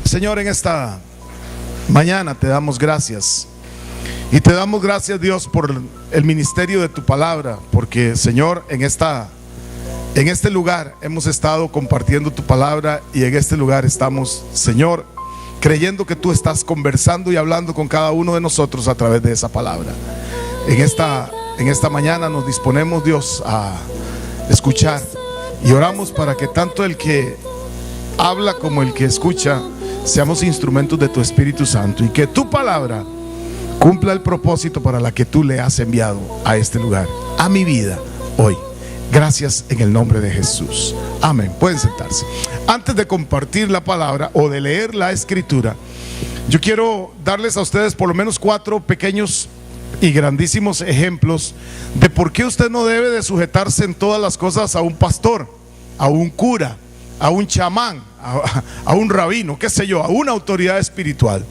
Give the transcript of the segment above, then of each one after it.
Señor, en esta mañana te damos gracias. Y te damos gracias, Dios, por el ministerio de tu palabra. Porque, Señor, en este lugar hemos estado compartiendo tu palabra. Y en este lugar estamos, Señor, creyendo que tú estás conversando y hablando con cada uno de nosotros a través de esa palabra. En esta mañana nos disponemos, Dios, a escuchar. Y oramos para que tanto el que habla como el que escucha seamos instrumentos de tu Espíritu Santo, y que tu palabra cumpla el propósito para la que tú le has enviado a este lugar, a mi vida hoy. Gracias en el nombre de Jesús. Amén. Pueden sentarse. Antes de compartir la palabra o de leer la escritura, yo quiero darles a ustedes por lo menos 4 pequeños y grandísimos ejemplos de por qué usted no debe de sujetarse en todas las cosas a un pastor, a un cura, a un chamán, a un rabino, qué sé yo, a una autoridad espiritual.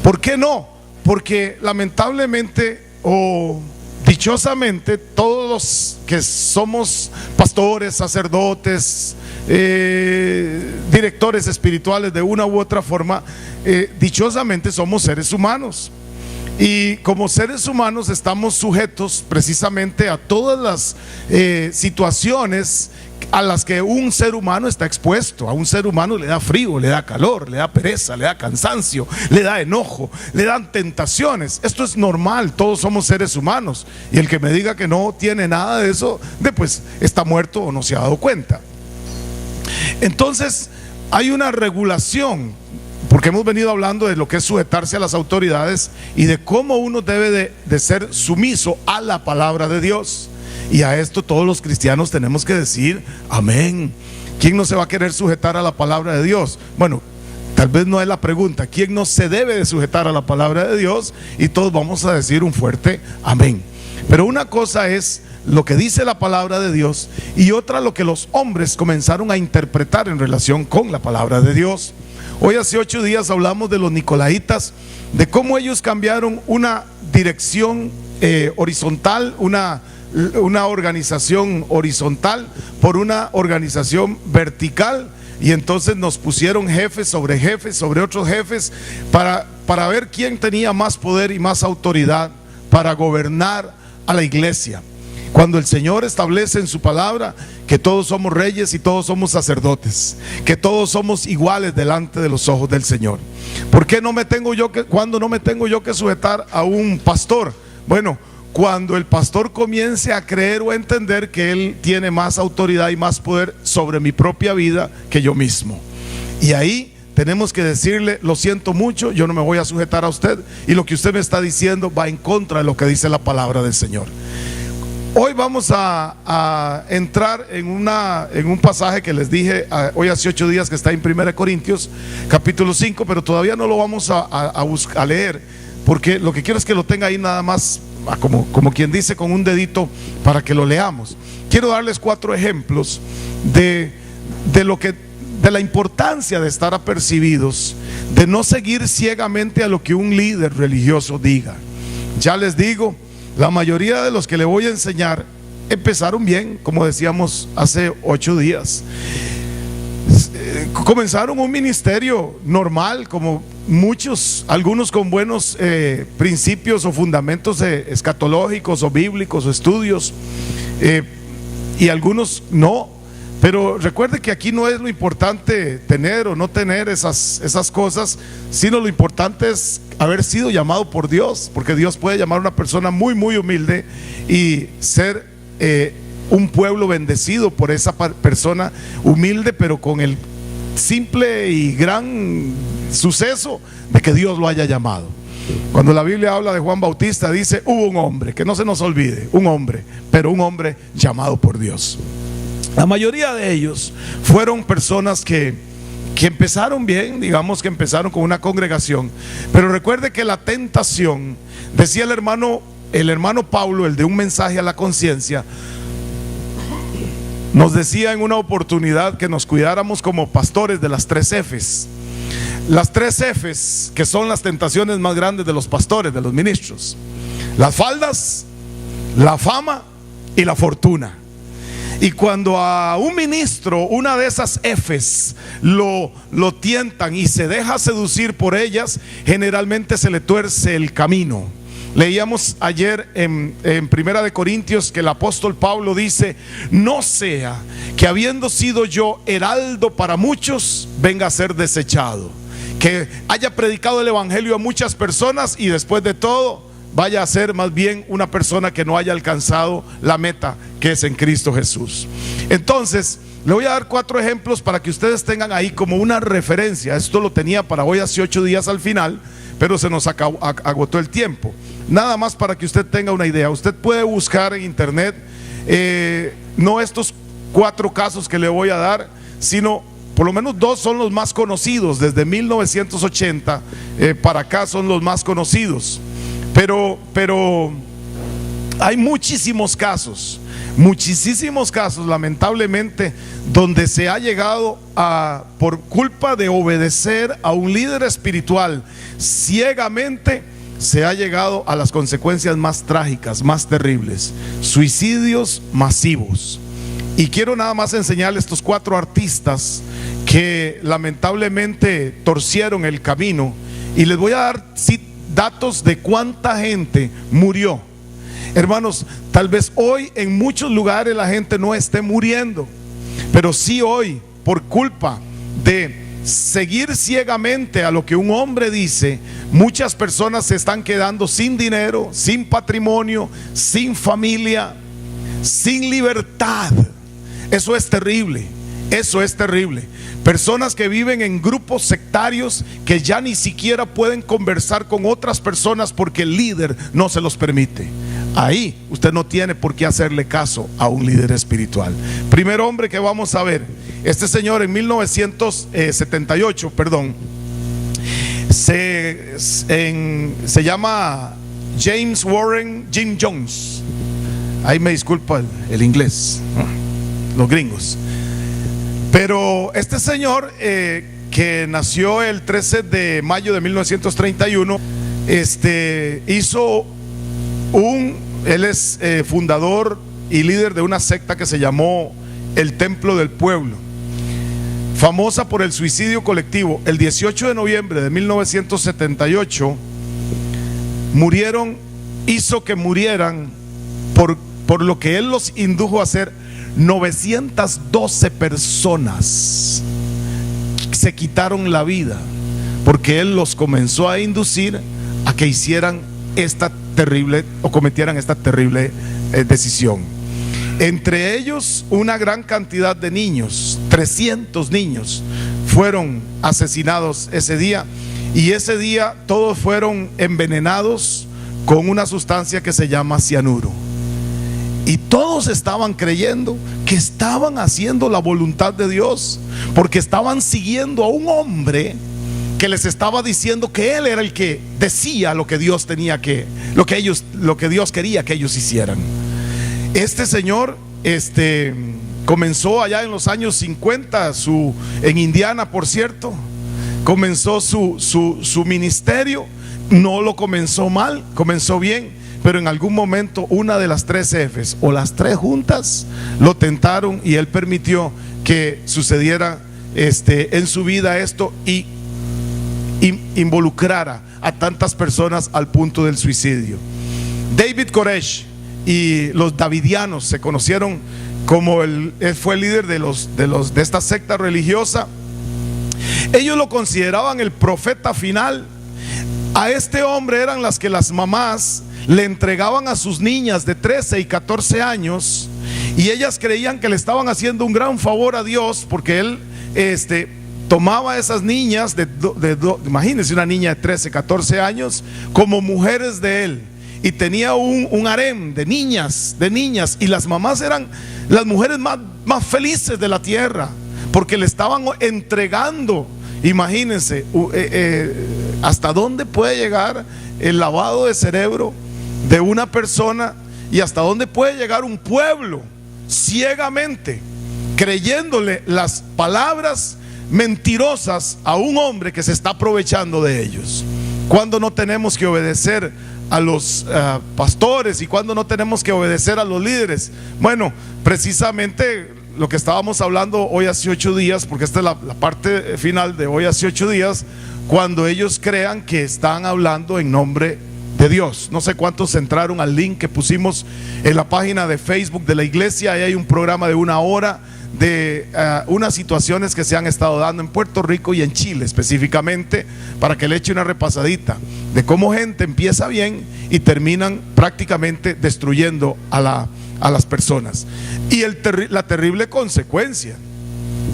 ¿Por qué no? Porque lamentablemente o dichosamente todos los que somos pastores, sacerdotes, directores espirituales de una u otra forma, dichosamente somos seres humanos. Y como seres humanos estamos sujetos precisamente a todas las situaciones a las que un ser humano está expuesto. A un ser humano le da frío, le da calor, le da pereza, le da cansancio, le da enojo, le dan tentaciones. Esto es normal, todos somos seres humanos. Y el que me diga que no tiene nada de eso, pues está muerto o no se ha dado cuenta. Entonces hay una regulación, porque hemos venido hablando de lo que es sujetarse a las autoridades y de cómo uno debe de ser sumiso a la palabra de Dios. Y a esto todos los cristianos tenemos que decir amén. ¿Quién no se va a querer sujetar a la palabra de Dios? Bueno, tal vez no es la pregunta. ¿Quién no se debe de sujetar a la palabra de Dios? Y todos vamos a decir un fuerte amén. Pero una cosa es lo que dice la palabra de Dios y otra lo que los hombres comenzaron a interpretar en relación con la palabra de Dios. Hoy hace 8 días hablamos de los nicolaitas, de cómo ellos cambiaron una dirección horizontal, una organización horizontal por una organización vertical, y entonces nos pusieron jefes sobre otros jefes para ver quién tenía más poder y más autoridad para gobernar a la iglesia. Cuando el Señor establece en su palabra que todos somos reyes y todos somos sacerdotes, que todos somos iguales delante de los ojos del Señor. ¿Por qué cuando no me tengo yo que sujetar a un pastor? Bueno, cuando el pastor comience a creer o a entender que él tiene más autoridad y más poder sobre mi propia vida que yo mismo. Y ahí tenemos que decirle: lo siento mucho, yo no me voy a sujetar a usted, y lo que usted me está diciendo va en contra de lo que dice la palabra del Señor. Hoy vamos a entrar en un pasaje que les dije hoy hace 8 días, que está en 1 Corintios capítulo 5, pero todavía no lo vamos a leer, porque lo que quiero es que lo tenga ahí nada más, como quien dice, con un dedito, para que lo leamos. Quiero darles 4 ejemplos de la importancia de estar apercibidos, de no seguir ciegamente a lo que un líder religioso diga. Ya les digo, la mayoría de los que le voy a enseñar empezaron bien, como decíamos hace 8 días. Comenzaron un ministerio normal, como muchos, algunos con buenos principios o fundamentos escatológicos o bíblicos o estudios, y algunos no. Pero recuerde que aquí no es lo importante tener o no tener esas cosas, sino lo importante es haber sido llamado por Dios, porque Dios puede llamar a una persona muy muy humilde y ser un pueblo bendecido por esa persona humilde, pero con el simple y gran suceso de que Dios lo haya llamado. Cuando la Biblia habla de Juan Bautista, dice: hubo un hombre, que no se nos olvide, un hombre, pero un hombre llamado por Dios. La mayoría de ellos fueron personas que empezaron bien, digamos que empezaron con una congregación, pero recuerde que la tentación, decía el hermano Pablo, el de un mensaje a la conciencia, nos decía en una oportunidad que nos cuidáramos como pastores de las 3 Fs. Las 3 Fs, que son las tentaciones más grandes de los pastores, de los ministros: las faldas, la fama y la fortuna. Y cuando a un ministro una de esas Fs lo tientan y se deja seducir por ellas, generalmente se le tuerce el camino. Leíamos ayer en Primera de Corintios que el apóstol Pablo dice: no sea que habiendo sido yo heraldo para muchos, venga a ser desechado, que haya predicado el evangelio a muchas personas y después de todo vaya a ser más bien una persona que no haya alcanzado la meta, que es en Cristo Jesús. Entonces le voy a dar 4 ejemplos para que ustedes tengan ahí como una referencia. Esto lo tenía para hoy hace 8 días al final, pero se nos agotó el tiempo. Nada más para que usted tenga una idea. Usted puede buscar en internet, no estos 4 casos que le voy a dar, sino por lo menos 2 son los más conocidos. Desde 1980 para acá son los más conocidos. Pero hay muchísimos casos, lamentablemente, donde se ha llegado a, por culpa de obedecer a un líder espiritual ciegamente, se ha llegado a las consecuencias más trágicas, más terribles: suicidios masivos. Y quiero nada más enseñarles estos 4 artistas que lamentablemente torcieron el camino, y les voy a dar datos de cuánta gente murió. Hermanos, tal vez hoy en muchos lugares la gente no esté muriendo, pero sí hoy, por culpa de seguir ciegamente a lo que un hombre dice, muchas personas se están quedando sin dinero, sin patrimonio, sin familia, sin libertad. Eso es terrible. Eso es terrible. Personas que viven en grupos sectarios que ya ni siquiera pueden conversar con otras personas porque el líder no se los permite. Ahí usted no tiene por qué hacerle caso a un líder espiritual. Primer hombre que vamos a ver: este señor en 1978, se llama James Warren Jim Jones. Ahí me disculpa el inglés, los gringos. Pero este señor que nació el 13 de mayo de 1931, él es fundador y líder de una secta que se llamó el Templo del Pueblo, famosa por el suicidio colectivo. El 18 de noviembre de 1978 hizo que murieran por lo que él los indujo a hacer. 912 personas se quitaron la vida porque él los comenzó a inducir a que hicieran cometieran esta terrible decisión. Entre ellos una gran cantidad de niños, 300 niños fueron asesinados ese día, y ese día todos fueron envenenados con una sustancia que se llama cianuro. Y todos estaban creyendo que estaban haciendo la voluntad de Dios, porque estaban siguiendo a un hombre que les estaba diciendo que él era el que decía lo que Dios lo que Dios quería que ellos hicieran. Este señor comenzó allá en los años 50, en Indiana, por cierto, comenzó su ministerio. No lo comenzó mal, comenzó bien. Pero en algún momento una de las 3 Fs o las 3 juntas lo tentaron, y él permitió que sucediera en su vida esto y involucrara a tantas personas al punto del suicidio. David Koresh y los davidianos se conocieron como él fue el líder de esta secta religiosa. Ellos lo consideraban el profeta final. A este hombre eran las que las mamás le entregaban a sus niñas de 13 y 14 años, y ellas creían que le estaban haciendo un gran favor a Dios, porque él tomaba a esas niñas imagínense, una niña de 13, 14 años como mujeres de él, y tenía un harem de niñas, y las mamás eran las mujeres más felices de la tierra, porque le estaban entregando. Imagínense hasta dónde puede llegar el lavado de cerebro de una persona, y hasta dónde puede llegar un pueblo ciegamente creyéndole las palabras mentirosas a un hombre que se está aprovechando de ellos. ¿Cuándo no tenemos que obedecer a los pastores y cuándo no tenemos que obedecer a los líderes? Bueno, precisamente lo que estábamos hablando hoy hace 8 días, porque esta es la parte final de hoy hace 8 días, cuando ellos crean que están hablando en nombre de Dios. No sé cuántos entraron al link que pusimos en la página de Facebook de la iglesia. Ahí hay un programa de 1 hora de unas situaciones que se han estado dando en Puerto Rico y en Chile específicamente, para que le eche una repasadita de cómo gente empieza bien y terminan prácticamente destruyendo a las personas. Y la terrible consecuencia,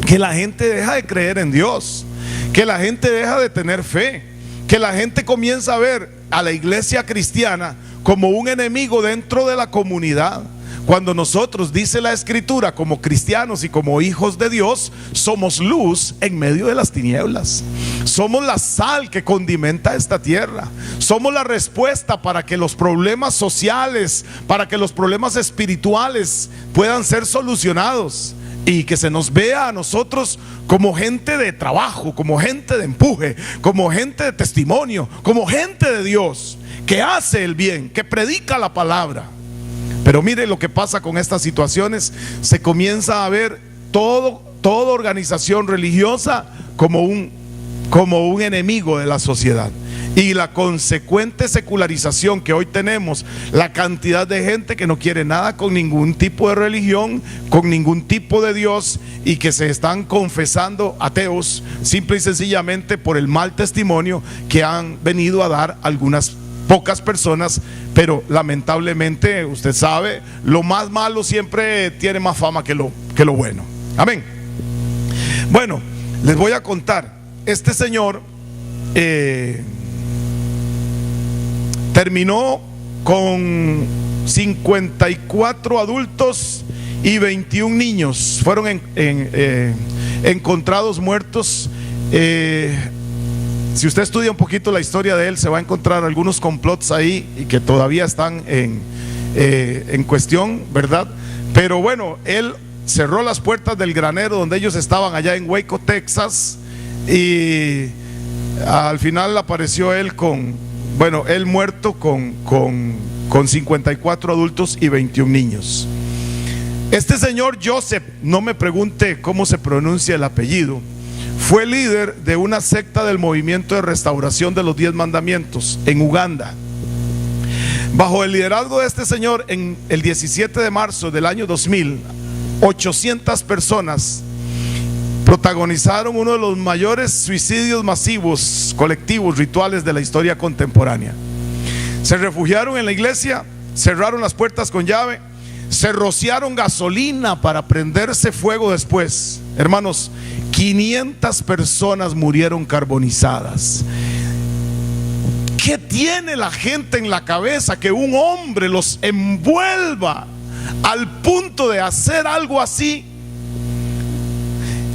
que la gente deja de creer en Dios, que la gente deja de tener fe, que la gente comienza a ver a la iglesia cristiana como un enemigo dentro de la comunidad, cuando nosotros, dice la escritura, como cristianos y como hijos de Dios, somos luz en medio de las tinieblas. Somos la sal que condimenta esta tierra. Somos la respuesta para que los problemas sociales, para que los problemas espirituales puedan ser solucionados, y que se nos vea a nosotros como gente de trabajo, como gente de empuje, como gente de testimonio, como gente de Dios, que hace el bien, que predica la palabra. Pero mire lo que pasa con estas situaciones. Se comienza a ver toda organización religiosa como un enemigo de la sociedad. Y la consecuente secularización que hoy tenemos, la cantidad de gente que no quiere nada con ningún tipo de religión, con ningún tipo de Dios, y que se están confesando ateos simple y sencillamente por el mal testimonio que han venido a dar algunas pocas personas. Pero lamentablemente, usted sabe, lo más malo siempre tiene más fama que lo bueno. Amén. Bueno, les voy a contar. Este señor terminó con 54 adultos y 21 niños. Fueron encontrados muertos. Si usted estudia un poquito la historia de él, se va a encontrar algunos complots ahí y que todavía están en cuestión, ¿verdad? Pero bueno, él cerró las puertas del granero donde ellos estaban allá en Waco, Texas, y al final apareció él él muerto con 54 adultos y 21 niños. Este señor Joseph, no me pregunte cómo se pronuncia el apellido, fue líder de una secta del movimiento de restauración de los 10 mandamientos en Uganda. Bajo el liderazgo de este señor, en el 17 de marzo del año 2000, 800 personas protagonizaron uno de los mayores suicidios masivos, colectivos, rituales de la historia contemporánea. Se refugiaron en la iglesia, cerraron las puertas con llave, se rociaron gasolina para prenderse fuego después. Hermanos, 500 personas murieron carbonizadas. ¿Qué tiene la gente en la cabeza que un hombre los envuelva al punto de hacer algo así?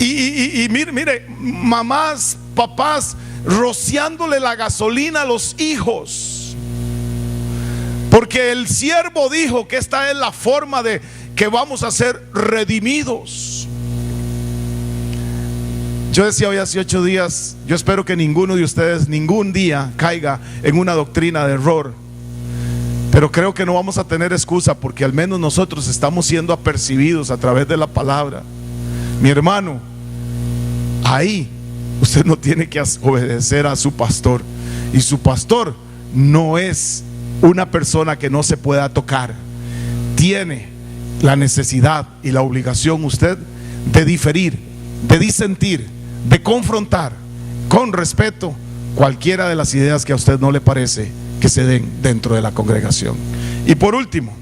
Y mire, mamás, papás, rociándole la gasolina a los hijos, porque el siervo dijo que esta es la forma de que vamos a ser redimidos. Yo decía hoy hace 8 días, yo espero que ninguno de ustedes ningún día caiga en una doctrina de error, pero creo que no vamos a tener excusa, porque al menos nosotros estamos siendo apercibidos a través de la palabra. Mi hermano, ahí usted no tiene que obedecer a su pastor, y su pastor no es una persona que no se pueda tocar. Tiene la necesidad y la obligación usted de diferir, de disentir, de confrontar con respeto cualquiera de las ideas que a usted no le parece que se den dentro de la congregación. Y por último,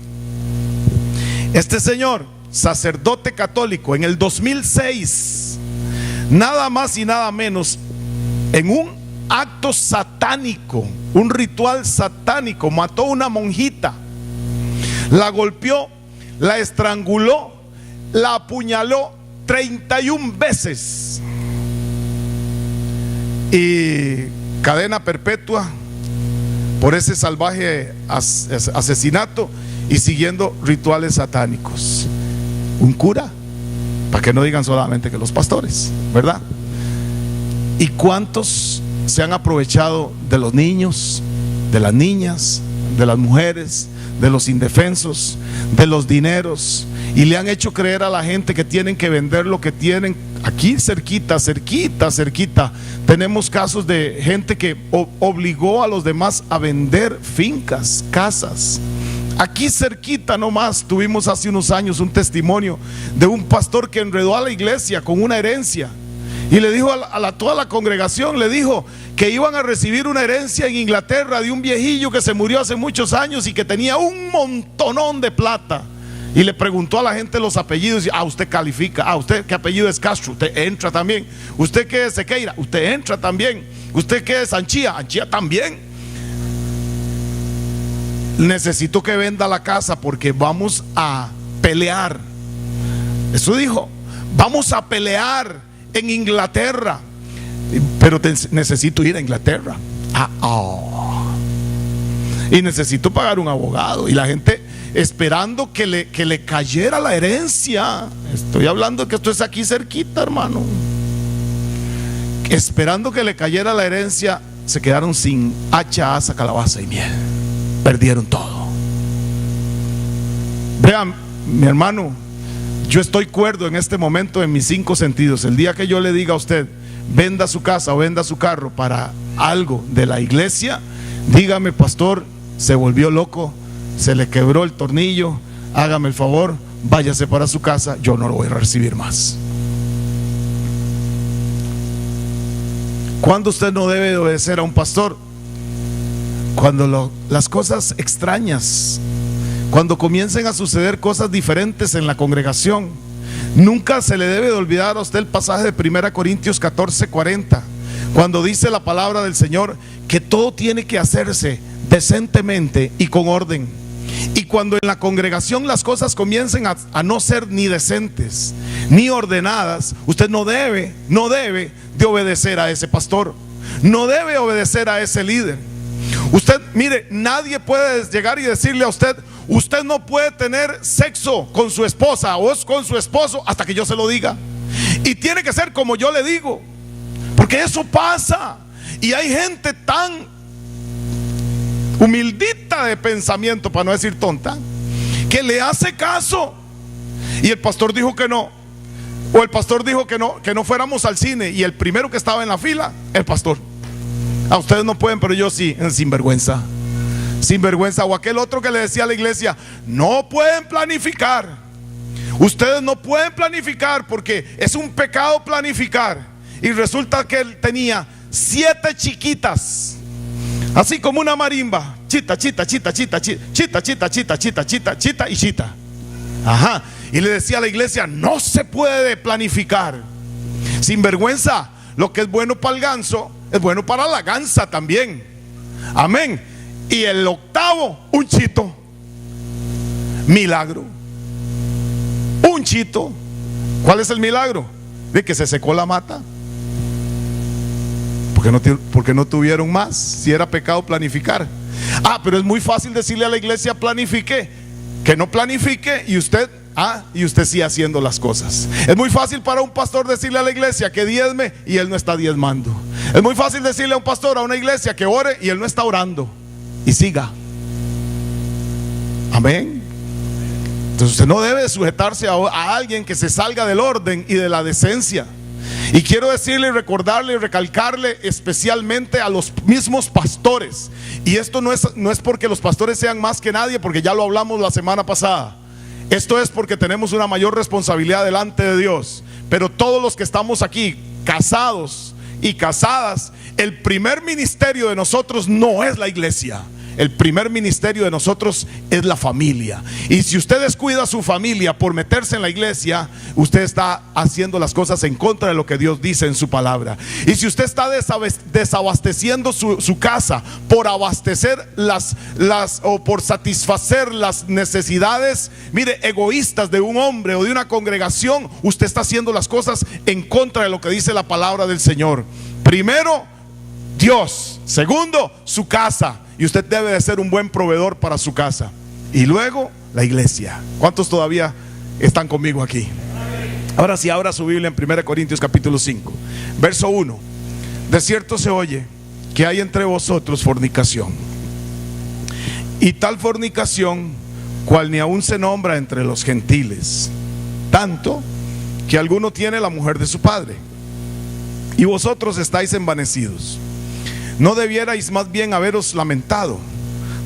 este señor, sacerdote católico, en el 2006, nada más y nada menos, en un acto satánico, un ritual satánico, mató a una monjita, la golpeó, la estranguló, la apuñaló 31 veces y cadena perpetua por ese salvaje asesinato y siguiendo rituales satánicos. Un cura, para que no digan solamente que los pastores, ¿verdad? ¿Y cuántos se han aprovechado de los niños, de las niñas, de las mujeres, de los indefensos, de los dineros, y le han hecho creer a la gente que tienen que vender lo que tienen? Aquí cerquita tenemos casos de gente que obligó a los demás a vender fincas, casas. Aquí cerquita nomás tuvimos hace unos años un testimonio de un pastor que enredó a la iglesia con una herencia, y le dijo a toda la congregación, le dijo que iban a recibir una herencia en Inglaterra de un viejillo que se murió hace muchos años y que tenía un montonón de plata. Y le preguntó a la gente los apellidos. Usted califica. ¿Usted qué apellido es Castro? Usted entra también. ¿Usted qué es Sequeira? Usted entra también. ¿Usted qué es Anchía? Anchía también. Necesito que venda la casa porque vamos a pelear. Eso dijo. Vamos a pelear en Inglaterra. Pero necesito ir a Inglaterra. Y necesito pagar un abogado. Y la gente esperando que le cayera la herencia. Estoy hablando que esto es aquí cerquita, hermano. Esperando que le cayera la herencia, se quedaron sin hacha, asa, calabaza y miel. Perdieron todo. Vean, mi hermano, yo estoy cuerdo en este momento en mis 5 sentidos. El día que yo le diga a usted, venda su casa o venda su carro para algo de la iglesia, dígame, pastor, se volvió loco, se le quebró el tornillo, hágame el favor, váyase para su casa, yo no lo voy a recibir más. ¿Cuándo usted no debe obedecer a un pastor? Cuando las cosas extrañas, cuando comiencen a suceder cosas diferentes en la congregación. Nunca se le debe de olvidar a usted el pasaje de 1 Corintios 14:40, cuando dice la palabra del Señor que todo tiene que hacerse decentemente y con orden. Y cuando en la congregación las cosas comiencen a no ser ni decentes ni ordenadas, usted no debe de obedecer a ese pastor, no debe obedecer a ese líder. Usted, mire, nadie puede llegar y decirle a usted, usted no puede tener sexo con su esposa o con su esposo hasta que yo se lo diga. Y tiene que ser como yo le digo, porque eso pasa. Y hay gente tan humildita de pensamiento, para no decir tonta, que le hace caso. Y el pastor dijo que no, o el pastor dijo que no fuéramos al cine, y el primero que estaba en la fila, el pastor. Ustedes no pueden, pero yo sí. Sinvergüenza. O aquel otro que le decía a la iglesia, no pueden planificar. Ustedes no pueden planificar porque es un pecado planificar. Y resulta que él tenía 7 chiquitas, así como una marimba. Chita, chita, chita, chita, chita, chita, chita, chita, chita, chita, chita y chita. Ajá. Y le decía a la iglesia, no se puede planificar. Sinvergüenza. Lo que es bueno para el ganso es bueno para la gansa también. Amén. Y el 8º, un chito. Milagro. Un chito. ¿Cuál es el milagro? De que se secó la mata. Porque no tuvieron más. Si era pecado planificar. Pero es muy fácil decirle a la iglesia, planifique. Que no planifique y usted sigue haciendo las cosas. Es muy fácil para un pastor decirle a la iglesia que diezme y él no está diezmando. Es muy fácil decirle a un pastor, a una iglesia, que ore y él no está orando. Y siga. Amén. Entonces usted no debe sujetarse a alguien que se salga del orden y de la decencia. Y quiero decirle, recordarle y recalcarle especialmente a los mismos pastores. Y esto no es porque los pastores sean más que nadie, porque ya lo hablamos la semana pasada. Esto es porque tenemos una mayor responsabilidad delante de Dios. Pero todos los que estamos aquí, casados y casadas, el primer ministerio de nosotros no es la iglesia. El primer ministerio de nosotros es la familia. Y si usted descuida a su familia por meterse en la iglesia, usted está haciendo las cosas en contra de lo que Dios dice en su palabra. Y si usted está desabasteciendo su casa por abastecer o por satisfacer las necesidades, mire, egoístas de un hombre o de una congregación, usted está haciendo las cosas en contra de lo que dice la palabra del Señor. Primero, Dios. Segundo, su casa. Y usted debe de ser un buen proveedor para su casa. Y luego, la iglesia. ¿Cuántos todavía están conmigo aquí? Ahora sí, abra su Biblia en 1 Corintios capítulo 5, verso 1. De cierto se oye que hay entre vosotros fornicación, y tal fornicación cual ni aún se nombra entre los gentiles, tanto que alguno tiene la mujer de su padre, y vosotros estáis envanecidos. ¿No debierais más bien haberos lamentado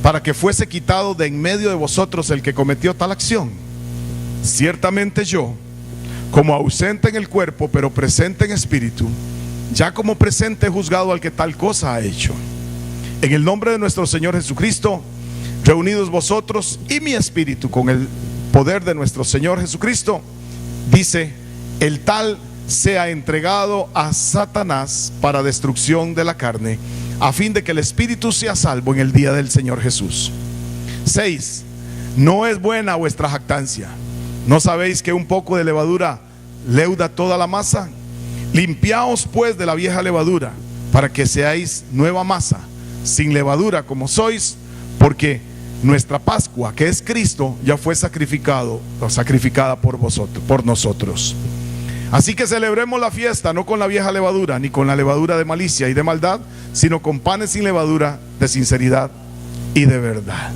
para que fuese quitado de en medio de vosotros el que cometió tal acción? Ciertamente yo, como ausente en el cuerpo, pero presente en espíritu, ya como presente he juzgado al que tal cosa ha hecho. En el nombre de nuestro Señor Jesucristo, reunidos vosotros y mi espíritu con el poder de nuestro Señor Jesucristo, dice, el tal sea entregado a Satanás para destrucción de la carne, a fin de que el espíritu sea salvo en el día del Señor Jesús. 6. No es buena vuestra jactancia. ¿No sabéis que un poco de levadura leuda toda la masa? Limpiaos pues de la vieja levadura, para que seáis nueva masa, sin levadura como sois, porque nuestra Pascua, que es Cristo, ya fue sacrificada por vosotros, por nosotros. Así que celebremos la fiesta no con la vieja levadura, ni con la levadura de malicia y de maldad, sino con panes sin levadura, de sinceridad y de verdad.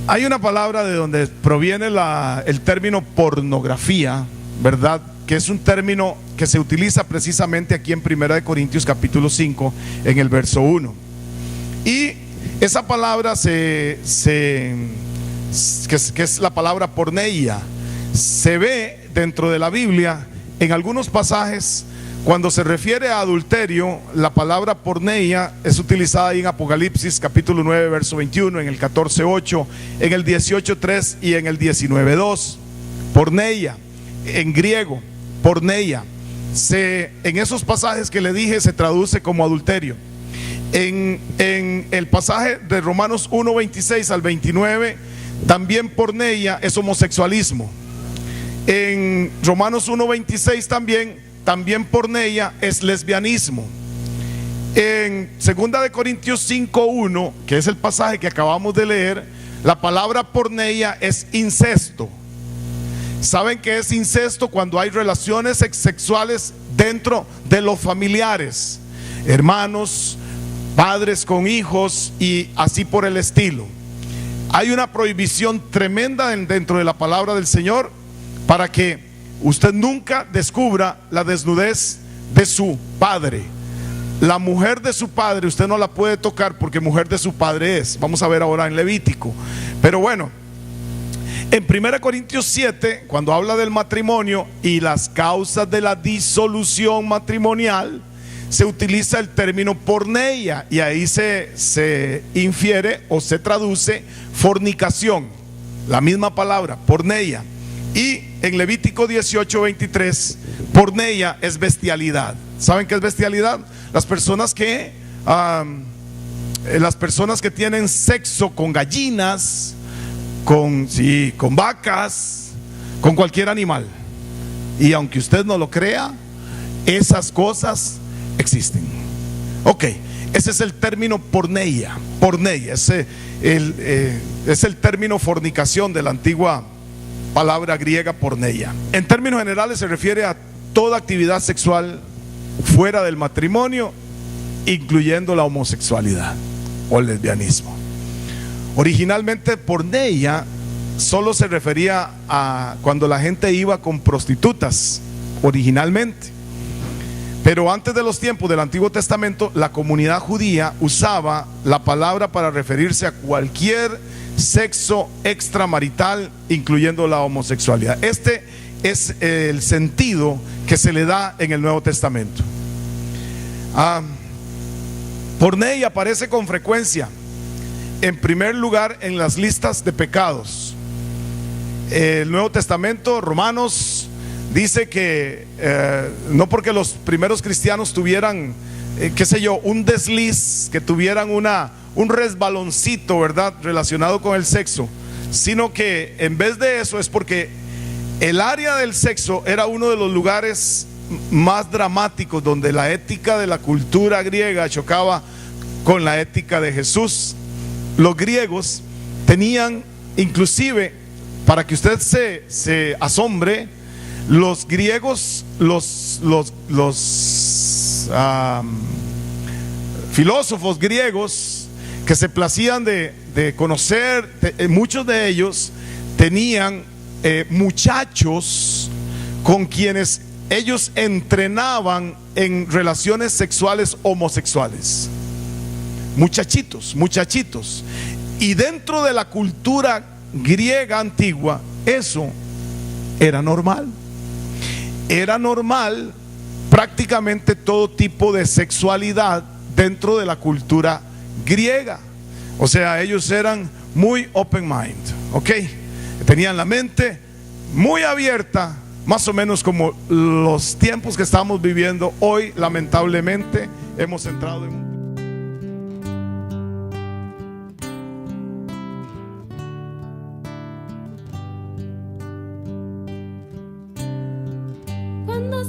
Hay una palabra de donde proviene el término pornografía, ¿verdad? Que es un término que se utiliza precisamente aquí en 1 Corintios capítulo 5, en el verso 1. Y esa palabra que es la palabra porneia, se ve dentro de la Biblia en algunos pasajes. Cuando se refiere a adulterio, la palabra porneia es utilizada ahí en Apocalipsis capítulo 9 verso 21, en el 14:8, en el 18:3 y en el 19:2. Porneia, en griego, porneia, en esos pasajes que le dije se traduce como adulterio. En el pasaje de Romanos 1:26 al 29, también porneia es homosexualismo. En Romanos 1:26 también porneia es lesbianismo. En 2 Corintios 5:1, que es el pasaje que acabamos de leer, la palabra porneia es incesto. ¿Saben qué es incesto? Cuando hay relaciones sexuales dentro de los familiares, hermanos, padres con hijos y así por el estilo. Hay una prohibición tremenda dentro de la palabra del Señor para que usted nunca descubra la desnudez de su padre. La mujer de su padre usted no la puede tocar porque mujer de su padre es. Vamos a ver ahora en Levítico. Pero bueno, en 1 Corintios 7, cuando habla del matrimonio y las causas de la disolución matrimonial, se utiliza el término porneia, y ahí se infiere o se traduce fornicación, la misma palabra, porneia. Y en Levítico 18:23, porneia es bestialidad. ¿Saben qué es bestialidad? Las personas que tienen sexo con gallinas, con vacas, con cualquier animal. Y aunque usted no lo crea, esas cosas existen. Ok, ese es el término porneia. Porneia es el término fornicación de la antigua palabra griega porneia. En términos generales se refiere a toda actividad sexual fuera del matrimonio, incluyendo la homosexualidad o el lesbianismo. Originalmente porneia solo se refería a cuando la gente iba con prostitutas, originalmente. Pero antes de los tiempos del Antiguo Testamento, la comunidad judía usaba la palabra para referirse a cualquier sexo extramarital, incluyendo la homosexualidad. Este es el sentido que se le da en el Nuevo Testamento. Porneia aparece con frecuencia, en primer lugar, en las listas de pecados. El Nuevo Testamento, Romanos, dice que no porque los primeros cristianos tuvieran, un desliz, que tuvieran un resbaloncito, ¿verdad?, relacionado con el sexo, sino que en vez de eso es porque el área del sexo era uno de los lugares más dramáticos donde la ética de la cultura griega chocaba con la ética de Jesús. Los griegos tenían inclusive para que usted se asombre, los griegos, los filósofos griegos que se placían de conocer, muchos de ellos tenían muchachos con quienes ellos entrenaban en relaciones sexuales homosexuales. Muchachitos. Y dentro de la cultura griega antigua, eso era normal. Era normal prácticamente todo tipo de sexualidad dentro de la cultura griega. O sea, ellos eran muy open mind, ¿ok? Tenían la mente muy abierta, más o menos como los tiempos que estamos viviendo hoy. Lamentablemente hemos entrado en un... Cuando